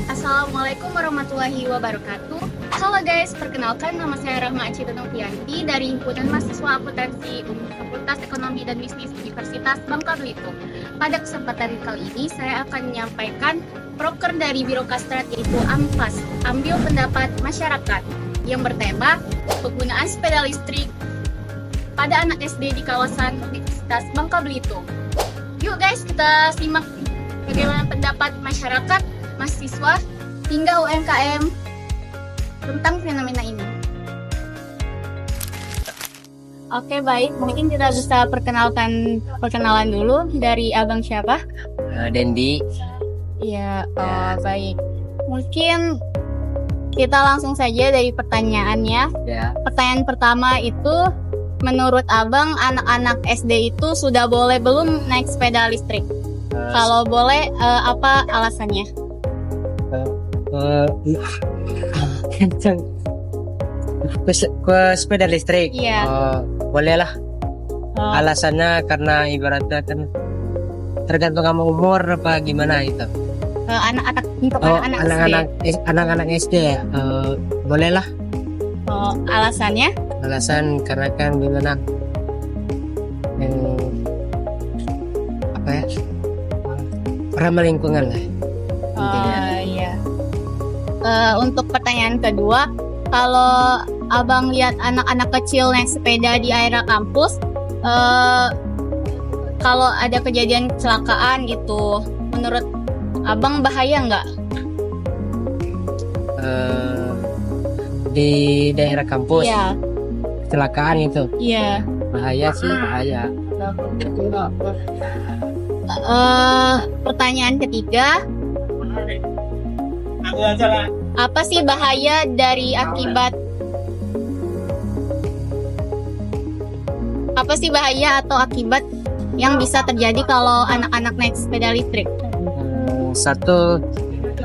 Assalamualaikum warahmatullahi wabarakatuh. Halo guys, perkenalkan nama saya Rahma Acita Novianti dari Himpunan Mahasiswa Akuntansi Fakultas Ekonomi dan Bisnis Universitas Bangka Belitung. Pada kesempatan kali ini saya akan menyampaikan proker dari Biro Kastrat yaitu AMPAS, Ambil Pendapat Masyarakat, yang bertema penggunaan sepeda listrik pada anak SD di kawasan Universitas Bangka Belitung. Yuk guys, kita simak bagaimana pendapat masyarakat, mahasiswa, hingga UMKM tentang fenomena ini. Oke, baik, mungkin kita bisa perkenalan dulu dari abang siapa? Dendi. Iya, baik. Mungkin kita langsung saja dari pertanyaannya. Ya. Pertanyaan pertama itu, menurut abang anak-anak SD itu sudah boleh belum naik sepeda listrik? Kalau boleh, apa alasannya? Kencang. Ke sepeda listrik. Iya. Boleh lah. Oh, Alasannya karena ibaratnya kan tergantung sama umur apa gimana itu. anak-anak untuk Oh, anak-anak SD. anak-anak SD ya. Boleh lah. Oh, alasannya? Alasan karena kan gimana? Apa ya? Ramah lingkungan lah. Intinya. Iya. Untuk pertanyaan kedua, kalau abang lihat anak-anak kecil naik sepeda di area kampus, kalau ada kejadian kecelakaan gitu, menurut abang bahaya nggak? Di daerah kampus Iya, kecelakaan itu iya. bahaya sih, bahaya. Pertanyaan ketiga, apa sih bahaya dari akibat apa sih bahaya atau akibat yang bisa terjadi kalau anak-anak naik sepeda listrik? Satu,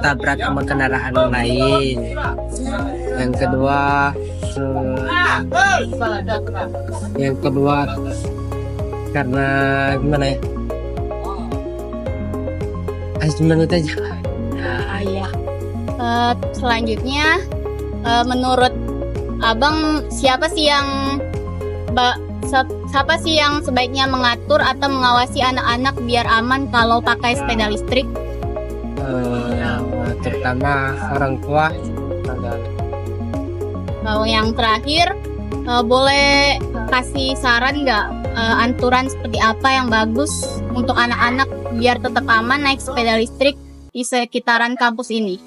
tabrak sama kendaraan lain. Yang kedua, karena gimana ya? Menurut aja. Iya. Selanjutnya, menurut abang siapa sih yang sebaiknya mengatur atau mengawasi anak-anak biar aman kalau pakai sepeda listrik? Terutama orang tua. Kalau yang terakhir, boleh kasih saran nggak aturan seperti apa yang bagus untuk anak-anak biar tetap aman naik sepeda listrik di sekitaran kampus ini?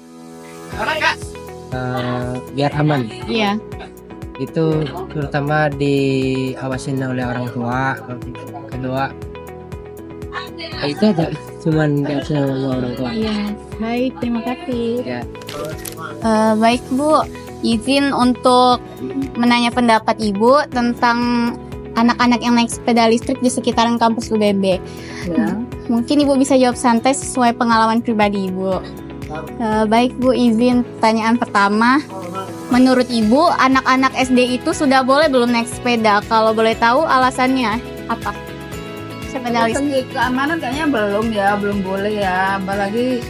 Biar aman. Iya. Itu terutama diawasin oleh orang tua. Kedua, itu aja, cuman diawasin oleh orang tua. Iya, baik, terima kasih. Ya. Baik Bu, izin untuk menanya pendapat Ibu tentang anak-anak yang naik sepeda listrik di sekitaran kampus UBB. Ya. Mungkin Ibu bisa jawab santai sesuai pengalaman pribadi Ibu. Baik Bu, izin pertanyaan pertama. Menurut Ibu, anak-anak SD itu sudah boleh belum naik sepeda? Kalau boleh tahu alasannya apa? Sepeda listrik. Segi keamanan kayaknya belum boleh ya, apalagi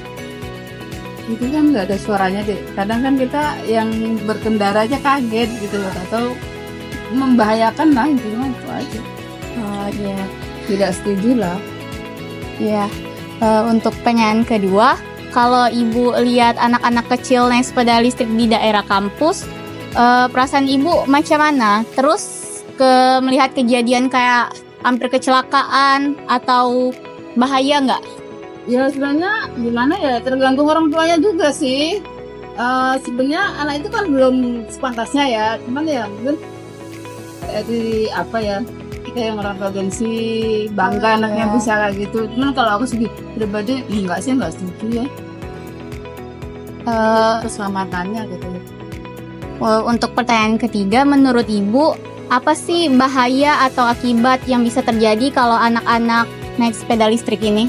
itu kan nggak ada suaranya deh. Kadang kan kita yang berkendara aja kaget gitu loh, atau membahayakan lah, intinya itu aja. Oh iya. Tidak setuju lah. Ya, untuk pertanyaan kedua, kalau Ibu lihat anak-anak kecil naik sepeda listrik di daerah kampus, perasaan Ibu macam mana? Terus melihat kejadian kayak hampir kecelakaan atau bahaya nggak? Ya sebenarnya gimana ya, tergantung orang tuanya juga sih. Sebenarnya anak itu kan belum sepantasnya ya, cuman ya mungkin dari apa ya, kita yang orang tua gengsi bangga anaknya bisa kayak gitu. Cuman kalau aku segi pribadi enggak setuju ya, keselamatannya gitu. Untuk pertanyaan ketiga, menurut Ibu, apa sih bahaya atau akibat yang bisa terjadi kalau anak-anak naik sepeda listrik ini?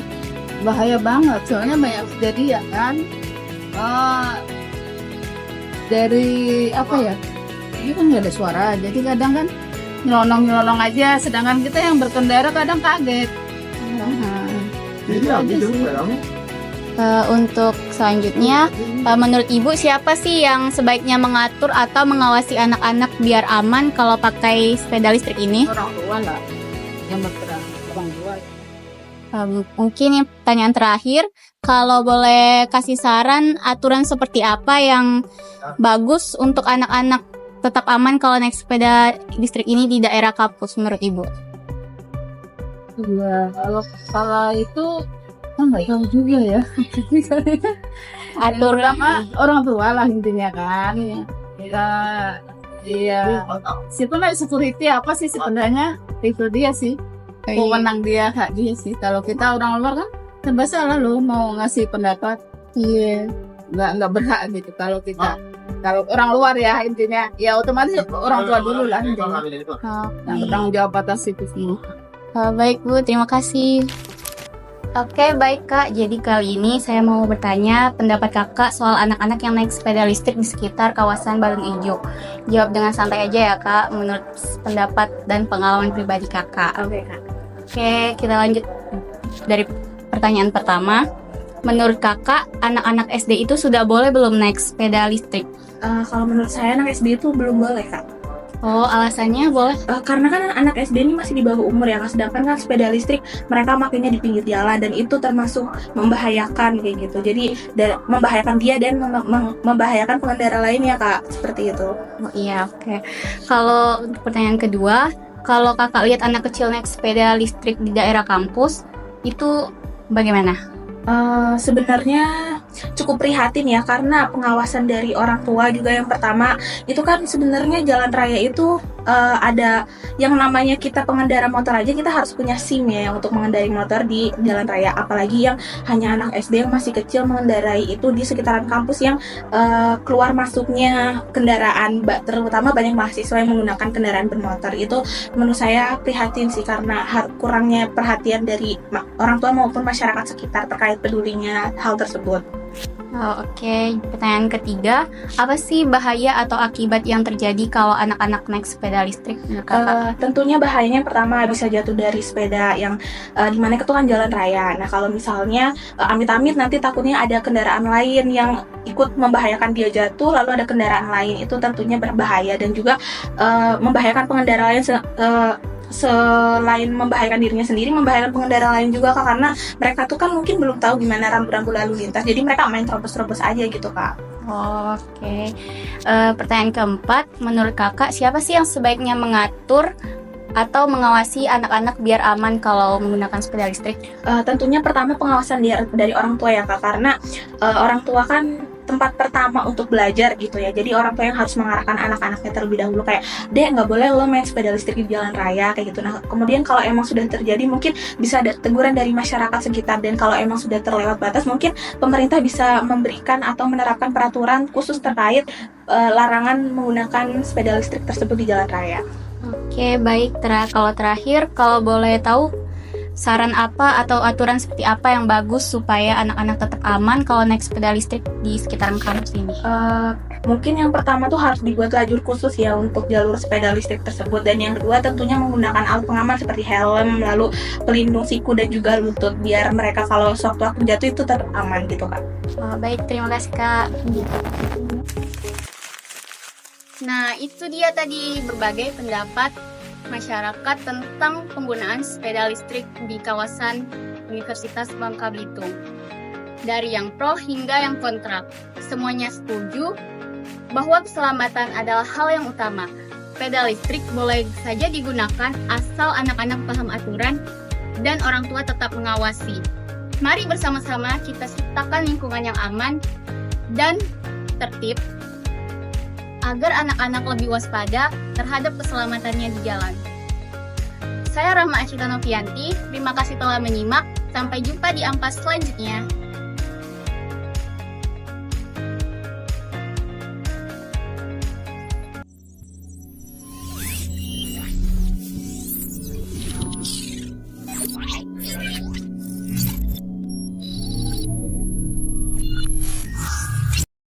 Bahaya banget, soalnya banyak kejadian kan. Dari apa ya, ini kan nggak ada suara, jadi kadang kan nyelonong aja, sedangkan kita yang berkendara kadang kaget. Nah, gitu aja sih. Untuk selanjutnya, menurut Ibu siapa sih yang sebaiknya mengatur atau mengawasi anak-anak biar aman kalau pakai sepeda listrik ini? Orang tua lah yang berperan, orang tua. Mungkin yang pertanyaan terakhir, kalau boleh kasih saran aturan seperti apa yang bagus untuk anak-anak tetap aman kalau naik sepeda listrik ini di daerah kampus menurut Ibu? Ya, kalau itu nggak tahu juga ya. Aturan Orang tua lah intinya kan. Ya, iya. Sebenarnya security apa sih sebenarnya itu dia sih. Wewenang dia, hak dia sih. Kalau kita orang luar kan serba salah loh mau ngasih pendapat. Iya. Nggak berhak gitu kalau kita. Kalau orang luar ya intinya, ya otomatis orang tua dulu lah intinya. Yang bertanggung jawab atas itu semua. Baik Bu, terima kasih. Oke, baik Kak. Jadi kali ini saya mau bertanya pendapat Kakak soal anak-anak yang naik sepeda listrik di sekitar kawasan Balung Ijo. Jawab dengan santai aja ya Kak, menurut pendapat dan pengalaman pribadi Kakak. Oke Kak. Oke, kita lanjut dari pertanyaan pertama. Menurut Kakak, anak-anak SD itu sudah boleh belum naik sepeda listrik? Kalau menurut saya anak SD itu belum boleh Kak. Oh, alasannya boleh? Karena kan anak SD ini masih di bawah umur ya Kak. Sedangkan kan sepeda listrik mereka makainya di pinggir jalan dan itu termasuk membahayakan kayak gitu. Jadi membahayakan dia dan membahayakan pengendara lainnya Kak. Seperti itu. Oh iya, oke. Kalau untuk pertanyaan kedua, kalau Kakak lihat anak kecil naik sepeda listrik di daerah kampus, itu bagaimana? Sebenarnya cukup prihatin ya karena pengawasan dari orang tua juga yang pertama itu kan sebenarnya jalan raya itu ada yang namanya kita pengendara motor aja kita harus punya SIM ya untuk mengendarai motor di jalan raya, apalagi yang hanya anak SD yang masih kecil mengendarai itu di sekitaran kampus yang keluar masuknya kendaraan terutama banyak mahasiswa yang menggunakan kendaraan bermotor. Itu menurut saya prihatin sih karena kurangnya perhatian dari orang tua maupun masyarakat sekitar terkait pedulinya hal tersebut. Oh, oke. Pertanyaan ketiga, apa sih bahaya atau akibat yang terjadi kalau anak-anak naik sepeda listrik menurut Kakak? Tentunya bahayanya yang pertama bisa jatuh dari sepeda yang dimana itu kan jalan raya. Nah kalau misalnya amit-amit nanti takutnya ada kendaraan lain yang ikut membahayakan dia jatuh, lalu ada kendaraan lain, itu tentunya berbahaya dan juga membahayakan pengendara lain. Selain membahayakan dirinya sendiri, membahayakan pengendara lain juga Kak, karena mereka tuh kan mungkin belum tahu gimana rambu-rambu lalu lintas, jadi mereka main terobos-terobos aja gitu Kak. Oke. Pertanyaan keempat, menurut Kakak siapa sih yang sebaiknya mengatur atau mengawasi anak-anak biar aman kalau menggunakan sepeda listrik? Tentunya pertama pengawasan dari orang tua ya Kak, karena orang tua kan tempat pertama untuk belajar gitu ya. Jadi orang tua yang harus mengarahkan anak-anaknya terlebih dahulu kayak, "Dek, nggak boleh lo main sepeda listrik di jalan raya," kayak gitu. Nah, kemudian kalau emang sudah terjadi mungkin bisa ada teguran dari masyarakat sekitar, dan kalau emang sudah terlewat batas mungkin pemerintah bisa memberikan atau menerapkan peraturan khusus terkait larangan menggunakan sepeda listrik tersebut di jalan raya. Oke, baik. Kalau terakhir, kalau boleh tahu saran apa atau aturan seperti apa yang bagus supaya anak-anak tetap aman kalau naik sepeda listrik di sekitaran kampus ini? Mungkin yang pertama tuh harus dibuat lajur khusus ya untuk jalur sepeda listrik tersebut, dan yang kedua tentunya menggunakan alat pengaman seperti helm, lalu pelindung siku dan juga lutut biar mereka kalau sewaktu jatuh itu tetap aman gitu Kak. Baik, terima kasih Kak. Nah, itu dia tadi berbagai pendapat masyarakat tentang penggunaan sepeda listrik di kawasan Universitas Bangka Belitung. Dari yang pro hingga yang kontra, semuanya setuju bahwa keselamatan adalah hal yang utama. Sepeda listrik boleh saja digunakan asal anak-anak paham aturan dan orang tua tetap mengawasi. Mari bersama-sama kita ciptakan lingkungan yang aman dan tertib agar anak-anak lebih waspada terhadap keselamatannya di jalan. Saya Rahma Acita Novianti, terima kasih telah menyimak. Sampai jumpa di Ampas selanjutnya.